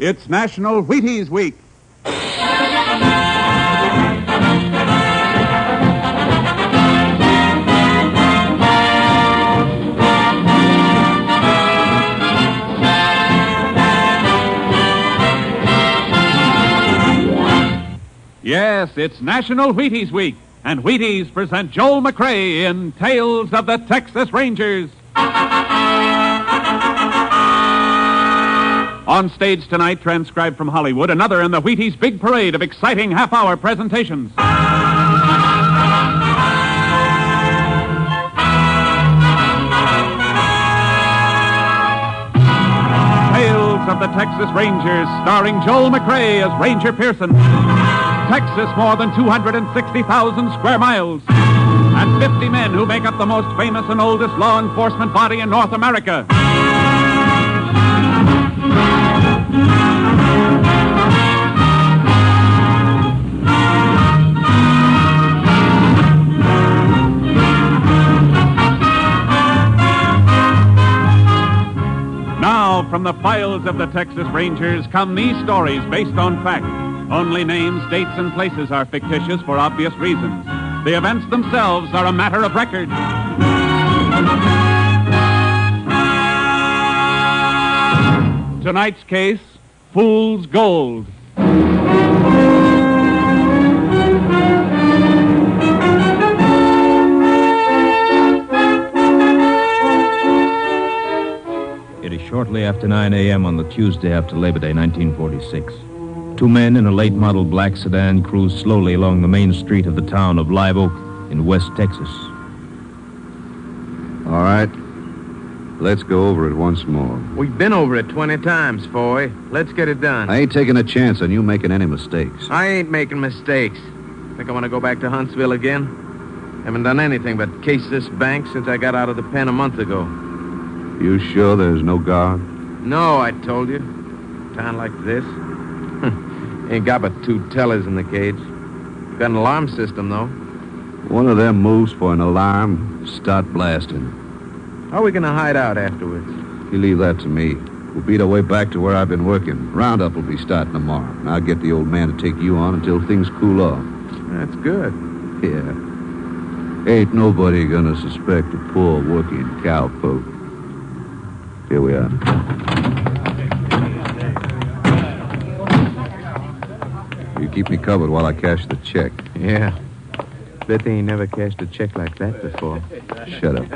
It's National Wheaties Week. Yes, it's National Wheaties Week, and Wheaties present Joel McCrea in Tales of the Texas Rangers. On stage tonight, transcribed from Hollywood, another in the Wheaties big parade of exciting half-hour presentations. Tales of the Texas Rangers, starring Joel McCrea as Ranger Pearson. Texas, more than 260,000 square miles, and 50 men who make up the most famous and oldest law enforcement body in North America. Now, from the files of the Texas Rangers come these stories based on fact. Only names, dates, and places are fictitious for obvious reasons. The events themselves are a matter of record. Tonight's case, Fool's Gold. It is shortly after 9 a.m. on the Tuesday after Labor Day, 1946. Two men in a late-model black sedan cruise slowly along the main street of the town of Live Oak in West Texas. All right. Let's go over it once more. We've been over it 20 times, Foy. Let's get it done. I ain't taking a chance on you making any mistakes. I ain't making mistakes. Think I want to go back to Huntsville again? Haven't done anything but case this bank since I got out of the pen a month ago. You sure there's no guard? No, I told you. Town like this. Ain't got but 2 tellers in the cage. Got an alarm system, though. One of them moves for an alarm, start blasting. How are we going to hide out afterwards? You leave that to me. We'll beat our way back to where I've been working. Roundup will be starting tomorrow. And I'll get the old man to take you on until things cool off. That's good. Yeah. Ain't nobody gonna suspect a poor working cowpoke. Here we are. You keep me covered while I cash the check. Yeah. Bet they ain't never cashed a check like that before. Shut up.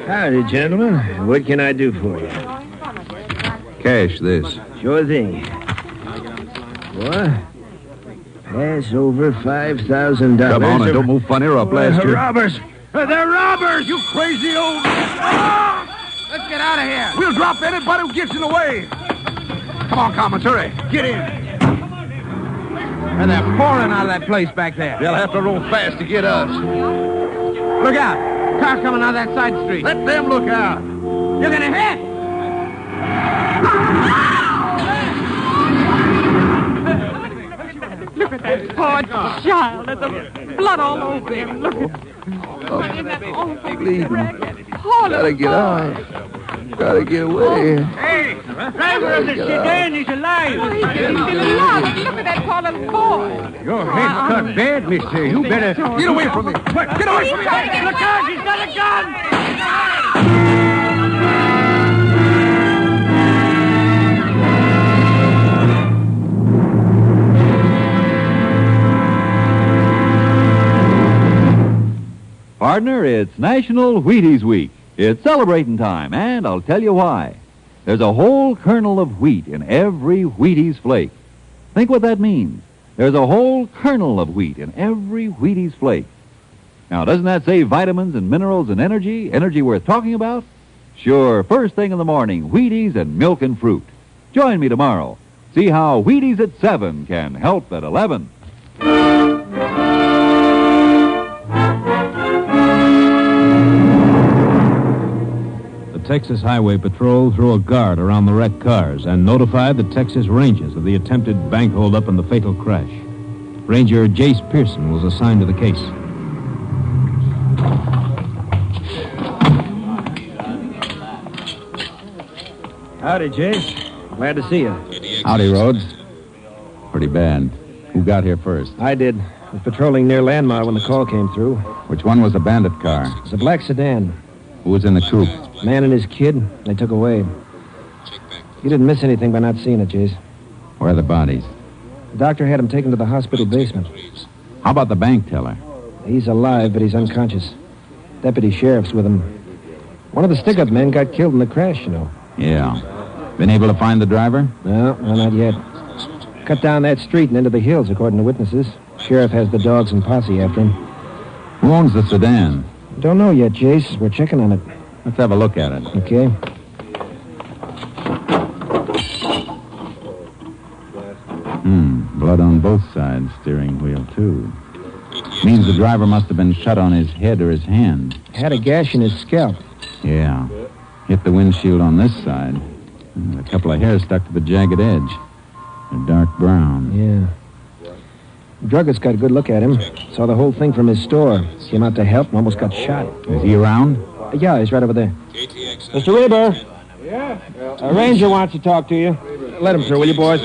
Howdy, gentlemen. What can I do for you? Cash this. Sure thing. What? Pass over $5,000. Come on, and don't move funny or I'll blast you. Robbers! They're robbers, you crazy old... Let's get out of here. We'll drop anybody who gets in the way. Come on, Commons, hurry. Get in. And they're pouring out of that place back there. They'll have to roll fast to get us. Look out. Car's coming out that side street. Let them look out. You're going to hit. Look at that poor child. There's blood all over him. Look at Bleeding. Gotta get out. Gotta get away. Hey, driver of the sedan is alive. Oh, he's still alive. Look at that poor little boy. Your head's cut bad, mister. You better... Get away from me. Get away from me. Look out, he's got a gun! Partner, it's National Wheaties Week. It's celebrating time, and I'll tell you why. There's a whole kernel of wheat in every Wheaties flake. Think what that means. There's a whole kernel of wheat in every Wheaties flake. Now, doesn't that say vitamins and minerals and energy? Energy worth talking about? Sure, first thing in the morning, Wheaties and milk and fruit. Join me tomorrow. See how Wheaties at 7 can help at 11. Texas Highway Patrol threw a guard around the wrecked cars and notified the Texas Rangers of the attempted bank holdup and the fatal crash. Ranger Jace Pearson was assigned to the case. Howdy, Jace. Glad to see you. Howdy, Rhodes. Pretty bad. Who got here first? I did. I was patrolling near Landmar when the call came through. Which one was the bandit car? It was a black sedan. Who was in the coupe? Man and his kid. They took away. You didn't miss anything by not seeing it, Jace. Where are the bodies? The doctor had him taken to the hospital basement. How about the bank teller? He's alive, but he's unconscious. Deputy sheriff's with him. One of the stick-up men got killed in the crash, you know. Yeah. Been able to find the driver? No, not yet. Cut down that street and into the hills, according to witnesses. Sheriff has the dogs and posse after him. Who owns the sedan? Don't know yet, Jace. We're checking on it. Let's have a look at it. Okay. Blood on both sides, steering wheel, too. Means the driver must have been shot on his head or his hand. Had a gash in his scalp. Yeah. Hit the windshield on this side. And a couple of hairs stuck to the jagged edge. A dark brown. Yeah. Druggist got a good look at him. Saw the whole thing from his store. Came out to help and almost got shot. Is he around? Yeah, he's right over there. Mr. Weber. Yeah? A ranger wants to talk to you. Let him through, will you, boys?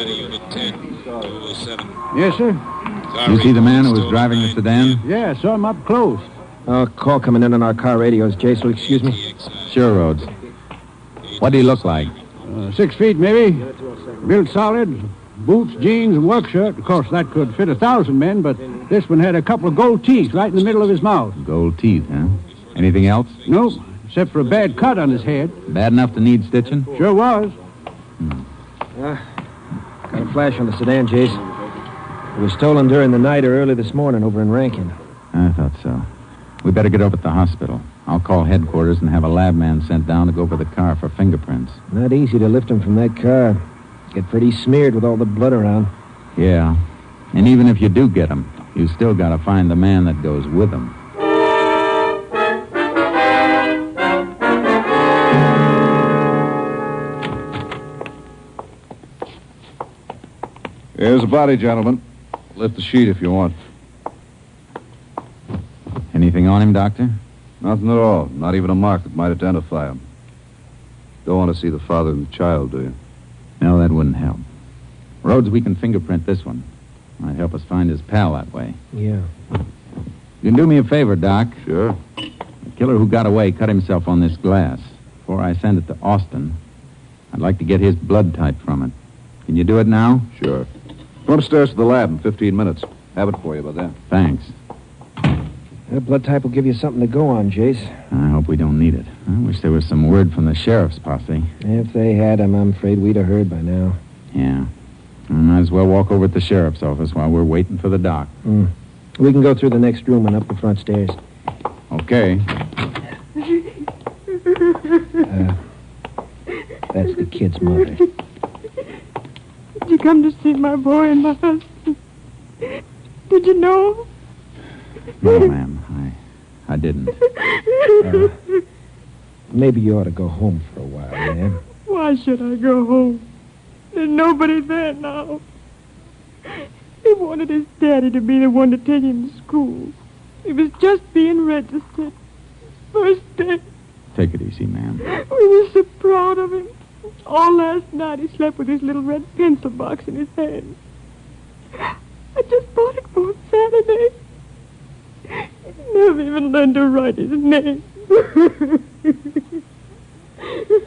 Yes, sir? You see the man who was driving the sedan? Yeah, saw him up close. Call coming in on our car radios. Jace, will you excuse me? Sure, Rhodes. What did he look like? 6 feet, maybe. Built solid. Boots, jeans, and work shirt. Of course, that could fit 1,000 men, but this one had a couple of gold teeth right in the middle of his mouth. Gold teeth, huh? Anything else? Nope, except for a bad cut on his head. Bad enough to need stitching? Sure was. Got a flash on the sedan, Jace. It was stolen during the night or early this morning over in Rankin. I thought so. We better get over to the hospital. I'll call headquarters and have a lab man sent down to go over the car for fingerprints. Not easy to lift him from that car. Get pretty smeared with all the blood around. Yeah. And even if you do get him, you still got to find the man that goes with him. Here's the body, gentlemen. Lift the sheet if you want. Anything on him, Doctor? Nothing at all. Not even a mark that might identify him. Don't want to see the father and the child, do you? No, that wouldn't help. Rhodes, we can fingerprint this one. Might help us find his pal that way. Yeah. You can do me a favor, Doc. Sure. The killer who got away cut himself on this glass. Before I send it to Austin, I'd like to get his blood type from it. Can you do it now? Sure. Go upstairs to the lab in 15 minutes. Have it for you by then. Thanks. That blood type will give you something to go on, Jace. I hope we don't need it. I wish there was some word from the sheriff's posse. If they had him, I'm afraid we'd have heard by now. Yeah. I might as well walk over to the sheriff's office while we're waiting for the doc. We can go through the next room and up the front stairs. Okay. That's the kid's mother. Did you come to see my boy and my husband? Did you know? No, ma'am. I didn't. Maybe you ought to go home for a while, man. Why should I go home? There's nobody there now. He wanted his daddy to be the one to take him to school. He was just being registered. First day. Take it easy, ma'am. We were so proud of him. All last night he slept with his little red pencil box in his hand. I just bought it for him Saturday. He never even learned to write his name.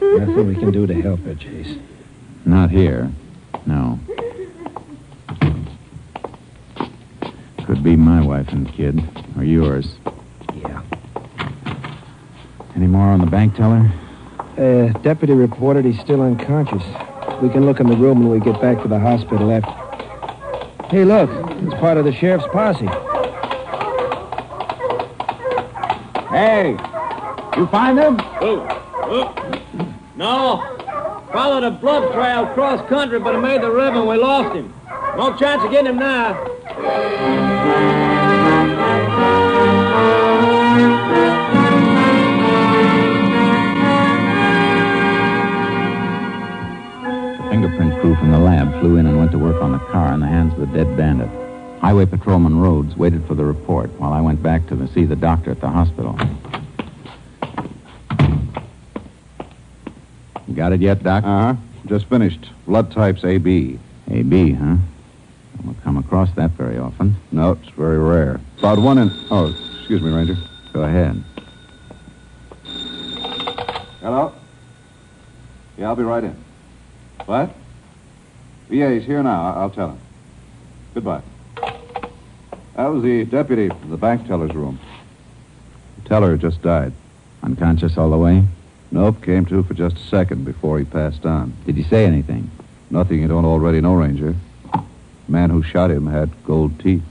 Nothing we can do to help her, Jace. Not here. No. Could be my wife and kid. Or yours. Yeah. Any more on the bank teller? Deputy reported he's still unconscious. We can look in the room when we get back to the hospital after... Hey, look. It's part of the sheriff's posse. Hey, you find him? No. Followed a blood trail cross country, but he made the river and we lost him. No chance of getting him now. The fingerprint crew from the lab flew in and went to work on the car in the hands of the dead bandit. Highway Patrolman Rhodes waited for the report while I went back to see the doctor at the hospital. got it yet, Doc? Uh-huh. Just finished. Blood type's AB. AB, huh? Don't come across that very often. No, it's very rare. About 1 in... Oh, excuse me, Ranger. Go ahead. Hello? Yeah, I'll be right in. What? Yeah, he's here now. I'll tell him. Goodbye. That was the deputy from the bank teller's room. The teller just died. Unconscious all the way? Nope, came to for just a second before he passed on. Did he say anything? Nothing you don't already know, Ranger. The man who shot him had gold teeth.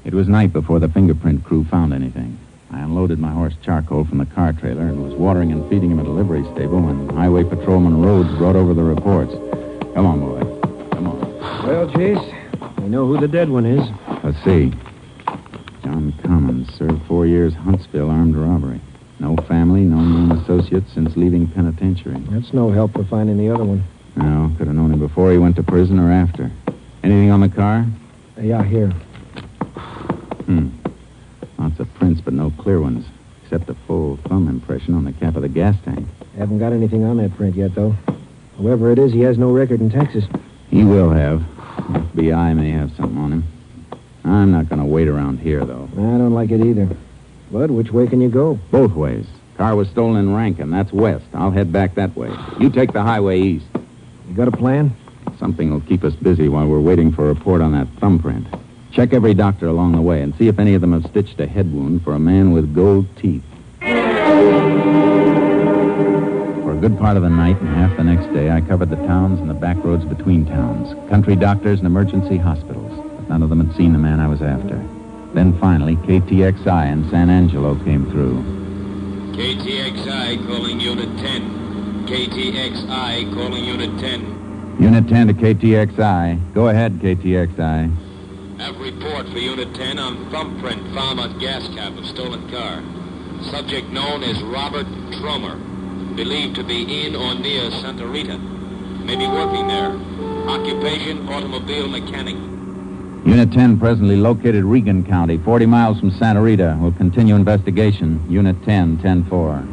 It was night before the fingerprint crew found anything. I unloaded my horse Charcoal from the car trailer and was watering and feeding him at a livery stable when Highway Patrolman Rhodes brought over the reports. Come on, boy. Come on. Well, Chase, we know who the dead one is. Let's see. John Commons served 4 years Huntsville armed robbery. No family, no known associates since leaving penitentiary. That's no help for finding the other one. No, could have known him before he went to prison or after. Anything on the car? Yeah, here. Lots of prints, but no clear ones, except a full thumb impression on the cap of the gas tank. Haven't got anything on that print yet, though. Whoever it is, he has no record in Texas. He will have. FBI may have something on him. I'm not going to wait around here, though. I don't like it either. But which way can you go? Both ways. Car was stolen in Rankin. That's west. I'll head back that way. You take the highway east. You got a plan? Something will keep us busy while we're waiting for a report on that thumbprint. Check every doctor along the way and see if any of them have stitched a head wound for a man with gold teeth. For a good part of the night and half the next day, I covered the towns and the back roads between towns, country doctors and emergency hospitals. But none of them had seen the man I was after. Then finally, KTXI in San Angelo came through. KTXI calling Unit 10. KTXI calling Unit 10. Unit 10 to KTXI. Go ahead, KTXI. Have report for Unit 10 on thumbprint found on gas cap of stolen car. Subject known as Robert Tromer. Believed to be in or near Santa Rita. May be working there. Occupation, automobile mechanic. Unit 10 presently located Regan County, 40 miles from Santa Rita. We'll continue investigation. Unit 10, 10-4.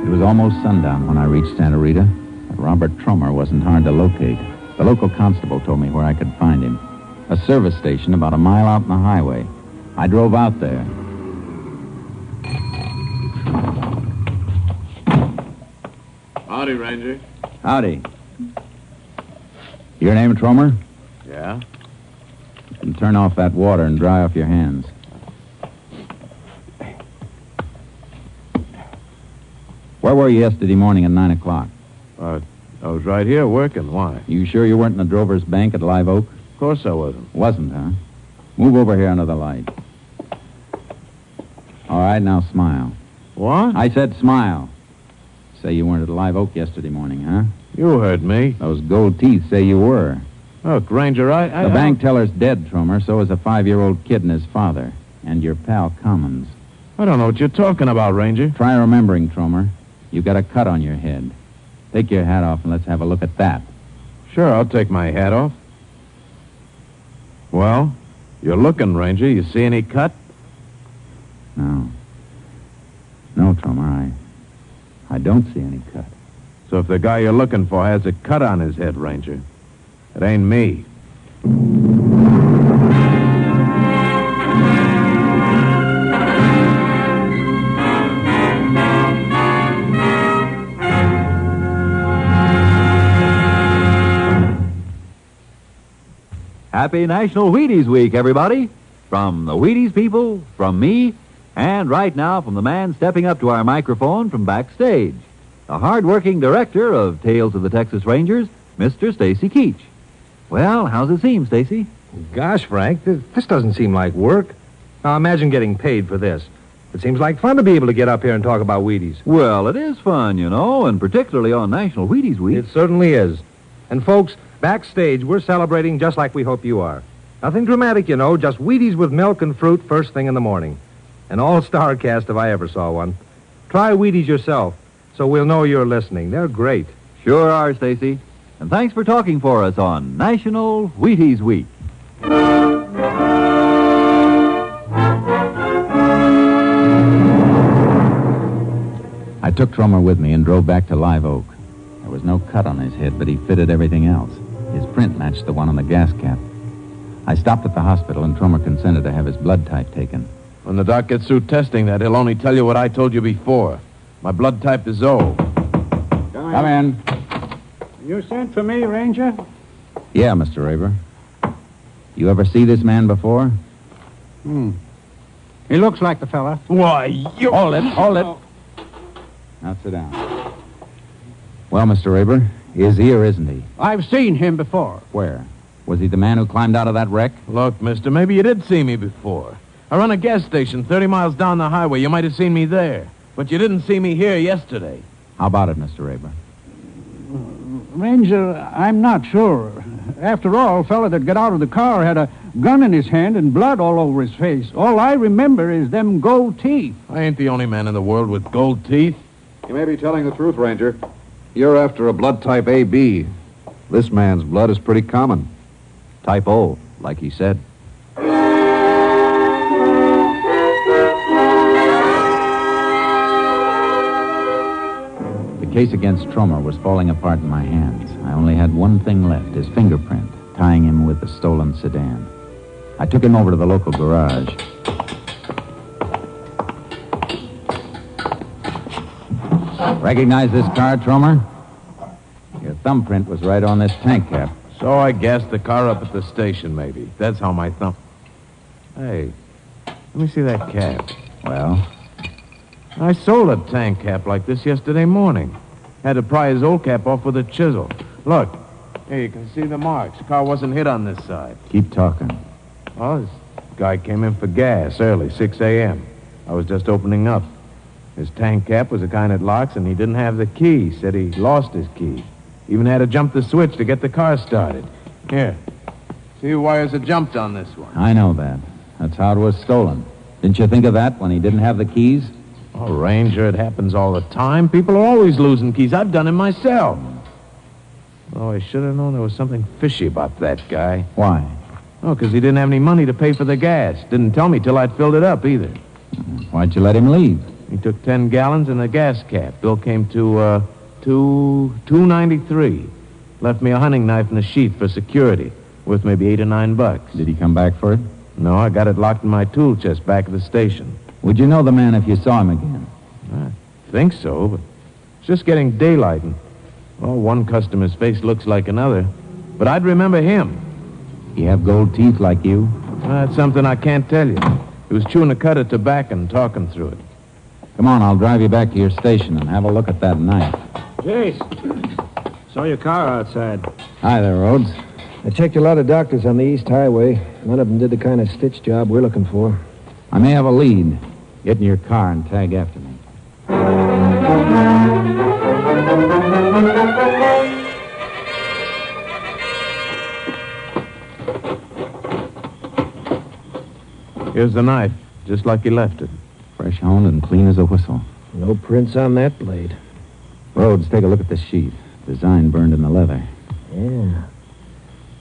It was almost sundown when I reached Santa Rita, but Robert Tromer wasn't hard to locate. The local constable told me where I could find him. A service station about a mile out on the highway. I drove out there. Howdy, Ranger. Howdy. Your name, Tromer? Yeah? You can turn off that water and dry off your hands. Where were you yesterday morning at 9 o'clock? I was right here working. Why? You sure you weren't in the Drover's Bank at Live Oak? Of course I wasn't. Wasn't, huh? Move over here under the light. All right, now smile. What? I said smile. Say you weren't at Live Oak yesterday morning, huh? You heard me. Those gold teeth say you were. Look, Ranger, The bank teller's dead, Tromer. So is a 5-year-old kid and his father. And your pal, Commons. I don't know what you're talking about, Ranger. Try remembering, Tromer. You've got a cut on your head. Take your hat off and let's have a look at that. Sure, I'll take my hat off. Well, you're looking, Ranger. You see any cut? No. No, Tromer, I don't see any cut. So if the guy you're looking for has a cut on his head, Ranger, it ain't me. Happy National Wheaties Week, everybody. From the Wheaties people, from me, and right now from the man stepping up to our microphone from backstage, the hard-working director of Tales of the Texas Rangers, Mr. Stacy Keach. Well, how's it seem, Stacy? Gosh, Frank, this doesn't seem like work. Now, imagine getting paid for this. It seems like fun to be able to get up here and talk about Wheaties. Well, it is fun, you know, and particularly on National Wheaties Week. It certainly is. And, folks, backstage, we're celebrating just like we hope you are. Nothing dramatic, you know, just Wheaties with milk and fruit first thing in the morning. An all-star cast if I ever saw one. Try Wheaties yourself, so we'll know you're listening. They're great. Sure are, Stacy. And thanks for talking for us on National Wheaties Week. I took Tromer with me and drove back to Live Oak. There was no cut on his head, but he fitted everything else. His print matched the one on the gas cap. I stopped at the hospital, and Tromer consented to have his blood type taken. When the doc gets through testing that, he'll only tell you what I told you before. My blood type is O. Come in. You sent for me, Ranger? Yeah, Mr. Raver. You ever see this man before? He looks like the fella. Why, you... Hold it. Now sit down. Well, Mr. Raver, is he or isn't he? I've seen him before. Where? Was he the man who climbed out of that wreck? Look, mister, maybe you did see me before. I run a gas station 30 miles down the highway. You might have seen me there. But you didn't see me here yesterday. How about it, Mr. Raver? Ranger, I'm not sure. After all, fella that got out of the car had a gun in his hand and blood all over his face. All I remember is them gold teeth. I ain't the only man in the world with gold teeth. You may be telling the truth, Ranger. You're after a blood type AB. This man's blood is pretty common. Type O, like he said. The case against Tromer was falling apart in my hands. I only had one thing left, his fingerprint, tying him with the stolen sedan. I took him over to the local garage. Recognize this car, Tromer? Your thumbprint was right on this tank cap. So I gassed the car up at the station, maybe. That's how my thumb... Hey, let me see that cap. Well? I sold a tank cap like this yesterday morning. Had to pry his old cap off with a chisel. Look, here, you can see the marks. The car wasn't hit on this side. Keep talking. Well, this guy came in for gas early, 6 a.m. I was just opening up. His tank cap was the kind that locks, and he didn't have the key. Said he lost his key. Even had to jump the switch to get the car started. Here. See the wires that jumped on this one. I know that. That's how it was stolen. Didn't you think of that when he didn't have the keys? Oh, Ranger, it happens all the time. People are always losing keys. I've done it myself. Oh, I should have known there was something fishy about that guy. Why? Oh, because he didn't have any money to pay for the gas. Didn't tell me till I'd filled it up, either. Why'd you let him leave? He took 10 gallons and a gas cap. Bill came to, $2.93. Left me a hunting knife and a sheath for security, worth maybe $8 or $9. Did he come back for it? No, I got it locked in my tool chest back at the station. Would you know the man if you saw him again? I think so, but it's just getting daylight, and, well, one customer's face looks like another. But I'd remember him. He have gold teeth like you? That's something I can't tell you. He was chewing a cud of tobacco and talking through it. Come on, I'll drive you back to your station and have a look at that knife. Jace, saw your car outside. Hi there, Rhodes. I checked a lot of doctors on the East Highway. None of them did the kind of stitch job we're looking for. I may have a lead. Get in your car and tag after me. Here's the knife, just like he left it. Fresh honed and clean as a whistle. No prints on that blade. Rhodes, take a look at this sheath. Design burned in the leather. Yeah.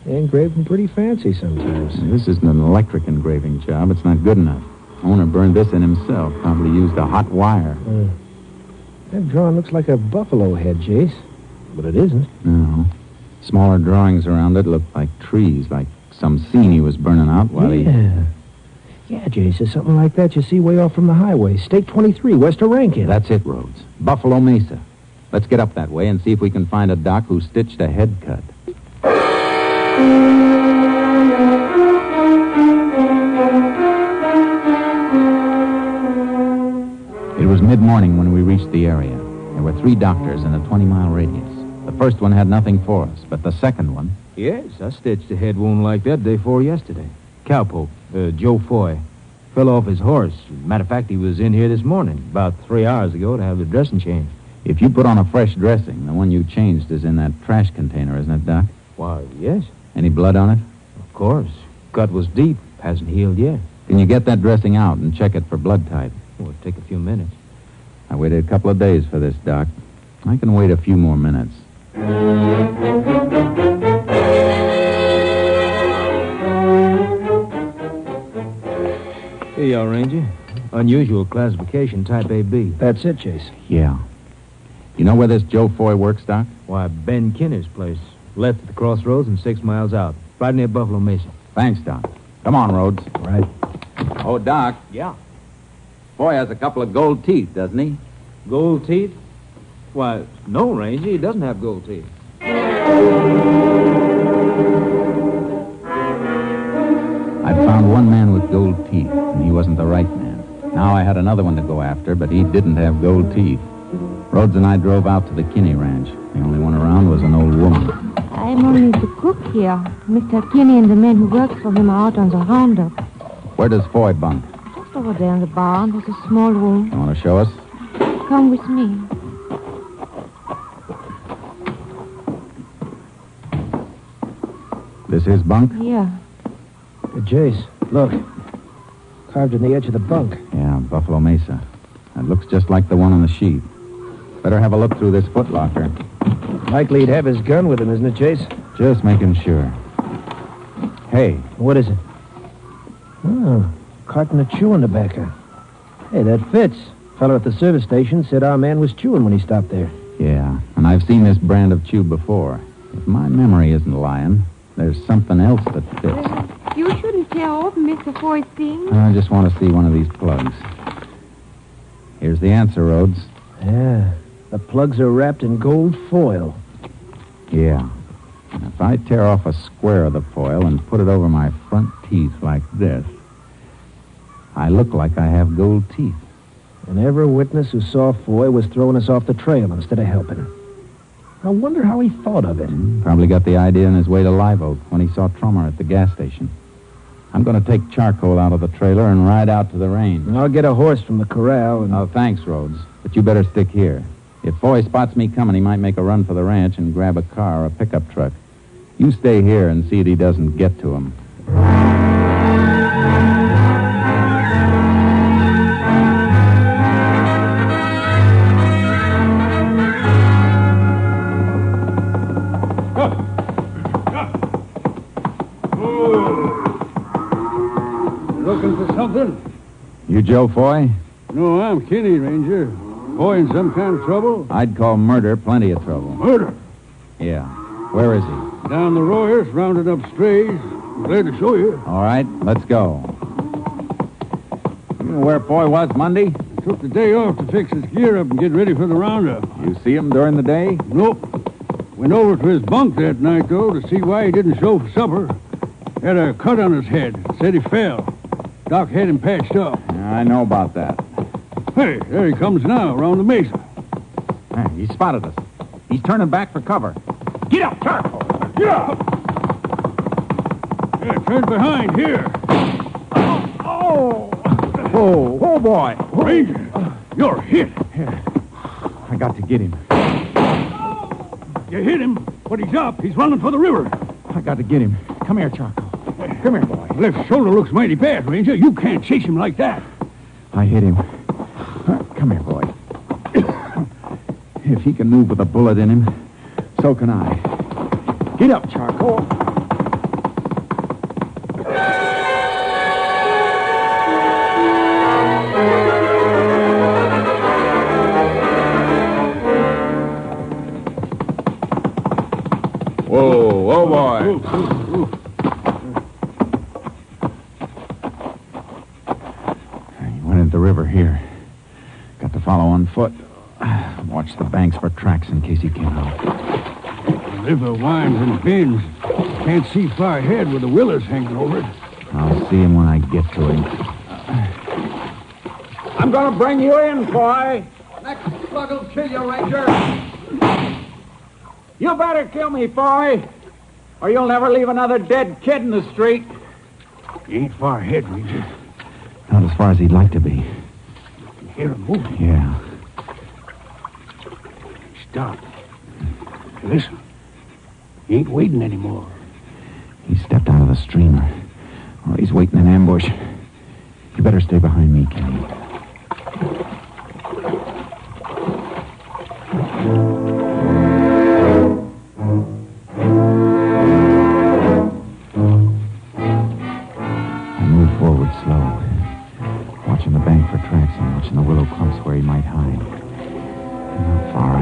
They engrave them pretty fancy sometimes. This isn't an electric engraving job. It's not good enough. Owner burned this in himself. Probably used a hot wire. That drawing looks like a buffalo head, Jace. But it isn't. No. Smaller drawings around it look like trees, like some scene he was burning out while he... Yeah, Jace, there's something like that you see way off from the highway. State 23, west of Rankin. That's it, Rhodes. Buffalo Mesa. Let's get up that way and see if we can find a doc who stitched a head cut. It was mid-morning when we reached the area. There were 3 doctors in a 20-mile radius. The first one had nothing for us, but the second one... Yes, I stitched a head wound like that day before yesterday. Cowpoke, Joe Foy. Fell off his horse. Matter of fact, he was in here this morning, about 3 hours ago, to have the dressing changed. If you put on a fresh dressing, the one you changed is in that trash container, isn't it, Doc? Why, yes. Any blood on it? Of course. Cut was deep. Hasn't healed yet. Can you get that dressing out and check it for blood type? It'll take a few minutes. I waited a couple of days for this, Doc. I can wait a few more minutes. Here you are, Ranger. Unusual classification, type AB. That's it, Chase. Yeah. You know where this Joe Foy works, Doc? Why, Ben Kinner's place. Left at the crossroads and 6 miles out. Right near Buffalo Mesa. Thanks, Doc. Come on, Rhodes. Right. Oh, Doc. Yeah. Foy has a couple of gold teeth, doesn't he? Gold teeth? Why, no, Ranger. He doesn't have gold teeth. I'd found one man with gold teeth, and he wasn't the right man. Now I had another one to go after, but he didn't have gold teeth. Rhodes and I drove out to the Kinney Ranch. The only one around was an old woman. I'm only the cook here. Mr. Kinney and the men who work for him are out on the roundup. Where does Foy bunk? Just over there in the barn. There's a small room. You want to show us? Come with me. This his bunk? Here. Hey, Jace, look. Carved in the edge of the bunk. Yeah, Buffalo Mesa. That looks just like the one on the sheet. Better have a look through this footlocker. Likely he'd have his gun with him, isn't it, Chase? Just making sure. Hey. What is it? Oh, carton of chewing tobacco. Hey, that fits. Fellow at the service station said our man was chewing when he stopped there. Yeah, and I've seen this brand of chew before. If my memory isn't lying, there's something else that fits. You shouldn't tear open Mr. Foy's thing. I just want to see one of these plugs. Here's the answer, Rhodes. Yeah, the plugs are wrapped in gold foil. Yeah. And if I tear off a square of the foil and put it over my front teeth like this, I look like I have gold teeth. And every witness who saw Foy was throwing us off the trail instead of helping. I wonder how he thought of it. Probably got the idea on his way to Live Oak when he saw Trummer at the gas station. I'm going to take charcoal out of the trailer and ride out to the range. And I'll get a horse from the corral and... Oh, thanks, Rhodes. But you better stick here. If Foy spots me coming, he might make a run for the ranch and grab a car or a pickup truck. You stay here and see that he doesn't get to him. Looking for something? You Joe Foy? No, I'm Kinney, Ranger. Boy in some kind of trouble? I'd call murder plenty of trouble. Murder? Yeah. Where is he? Down the Royers, rounded up strays. Glad to show you. All right, let's go. You know where Foy was Monday? Took the day off to fix his gear up and get ready for the roundup. You see him during the day? Nope. Went over to his bunk that night, though, to see why he didn't show for supper. Had a cut on his head. Said he fell. Doc had him patched up. I know about that. Hey, there he comes now, around the mesa. Hey, he spotted us. He's turning back for cover. Get up, Charcoal! Get up! Yeah, turn behind, here. Oh, boy. Ranger, you're hit. I got to get him. You hit him, but he's up. He's running for the river. I got to get him. Come here, Charcoal. Come here, boy. Left shoulder looks mighty bad, Ranger. You can't chase him like that. I hit him. Come here, boy. If he can move with a bullet in him, so can I. Get up, Charcoal. Whoa, boy. He went into the river here. Got to follow on foot. Watch the banks for tracks in case he came out. The river winds and bends. Can't see far ahead with the willows hanging over it. I'll see him when I get to him. I'm going to bring you in, boy. Next slug will kill you, Ranger. You better kill me, boy, or you'll never leave another dead kid in the street. He ain't far ahead, Ranger. Not as far as he'd like to be. You hear him moving. Yeah. Stop. Listen. He ain't waiting anymore. He stepped out of the streamer. Or he's waiting in ambush. You better stay behind me, Kenny.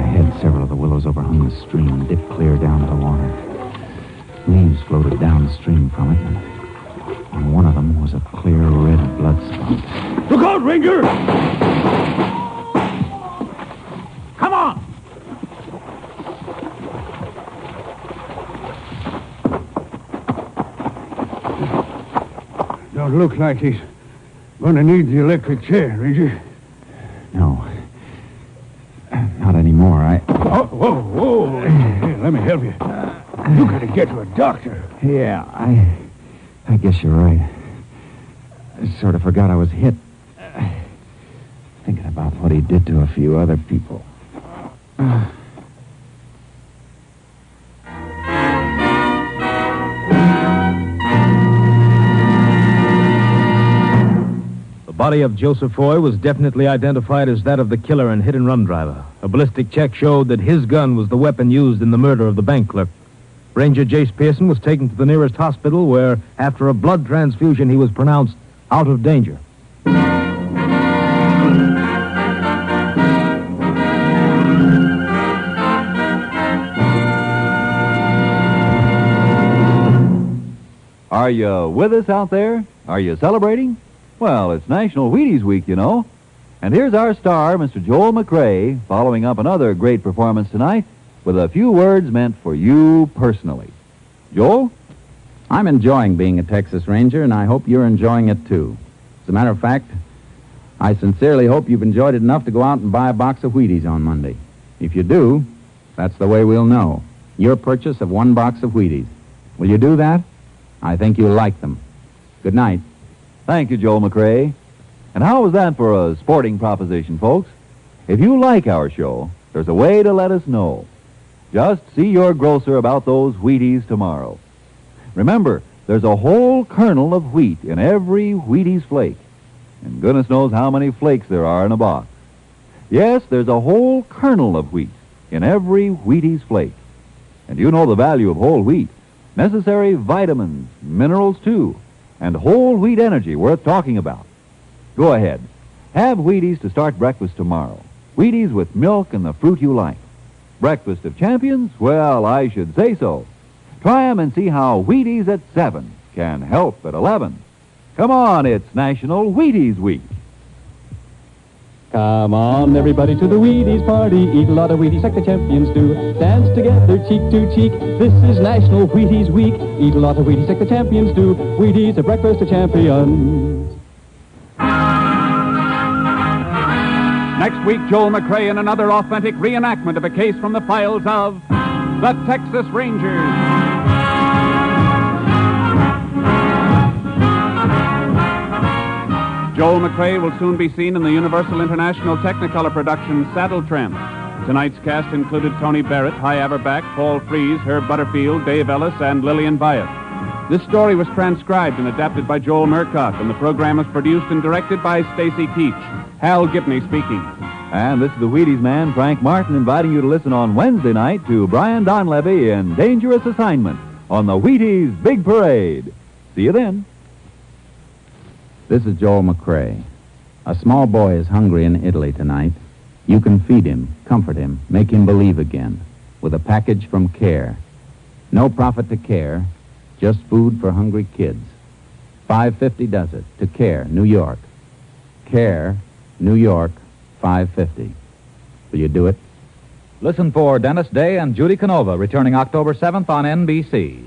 my head, several of the willows overhung the stream and dipped clear down to the water. Leaves floated downstream from it, and on one of them was a clear red blood spot. Look out, Ranger! Come on! Don't look like he's going to need the electric chair, Ranger. No. Not anymore. Oh, whoa. Here, let me help you. You got to get to a doctor. Yeah, I guess you're right. I sort of forgot I was hit. Thinking about what he did to a few other people. The body of Joseph Foy was definitely identified as that of the killer and hit-and-run driver. A ballistic check showed that his gun was the weapon used in the murder of the bank clerk. Ranger Jace Pearson was taken to the nearest hospital where, after a blood transfusion, he was pronounced out of danger. Are you with us out there? Are you celebrating? Well, it's National Wheaties Week, you know. And here's our star, Mr. Joel McCrea, following up another great performance tonight with a few words meant for you personally. Joel? I'm enjoying being a Texas Ranger, and I hope you're enjoying it, too. As a matter of fact, I sincerely hope you've enjoyed it enough to go out and buy a box of Wheaties on Monday. If you do, that's the way we'll know. Your purchase of 1 box of Wheaties. Will you do that? I think you'll like them. Good night. Thank you, Joel McCrea. And how was that for a sporting proposition, folks? If you like our show, there's a way to let us know. Just see your grocer about those Wheaties tomorrow. Remember, there's a whole kernel of wheat in every Wheaties flake. And goodness knows how many flakes there are in a box. Yes, there's a whole kernel of wheat in every Wheaties flake. And you know the value of whole wheat. Necessary vitamins, minerals too, and whole wheat energy worth talking about. Go ahead. Have Wheaties to start breakfast tomorrow. Wheaties with milk and the fruit you like. Breakfast of champions? Well, I should say so. Try 'em and see how Wheaties at 7 can help at 11. Come on, it's National Wheaties Week. Come on, everybody, to the Wheaties party. Eat a lot of Wheaties like the champions do. Dance together, cheek to cheek. This is National Wheaties Week. Eat a lot of Wheaties like the champions do. Wheaties, a breakfast of champions. Next week, Joel McCrea in another authentic reenactment of a case from the files of the Texas Rangers. Joel McCrea will soon be seen in the Universal International Technicolor production Saddle Tramp. Tonight's cast included Tony Barrett, Hy Averback, Paul Frees, Herb Butterfield, Dave Ellis, and Lillian Byatt. This story was transcribed and adapted by Joel Murcott, and the program was produced and directed by Stacy Keach. Hal Gibney speaking. And this is the Wheaties man, Frank Martin, inviting you to listen on Wednesday night to Brian Donlevy in Dangerous Assignment on the Wheaties Big Parade. See you then. This is Joel McCrea. A small boy is hungry in Italy tonight. You can feed him, comfort him, make him believe again with a package from CARE. No profit to CARE, just food for hungry kids. $5.50 does it to CARE, New York. CARE, New York, $5.50. Will you do it? Listen for Dennis Day and Judy Canova returning October 7th on NBC.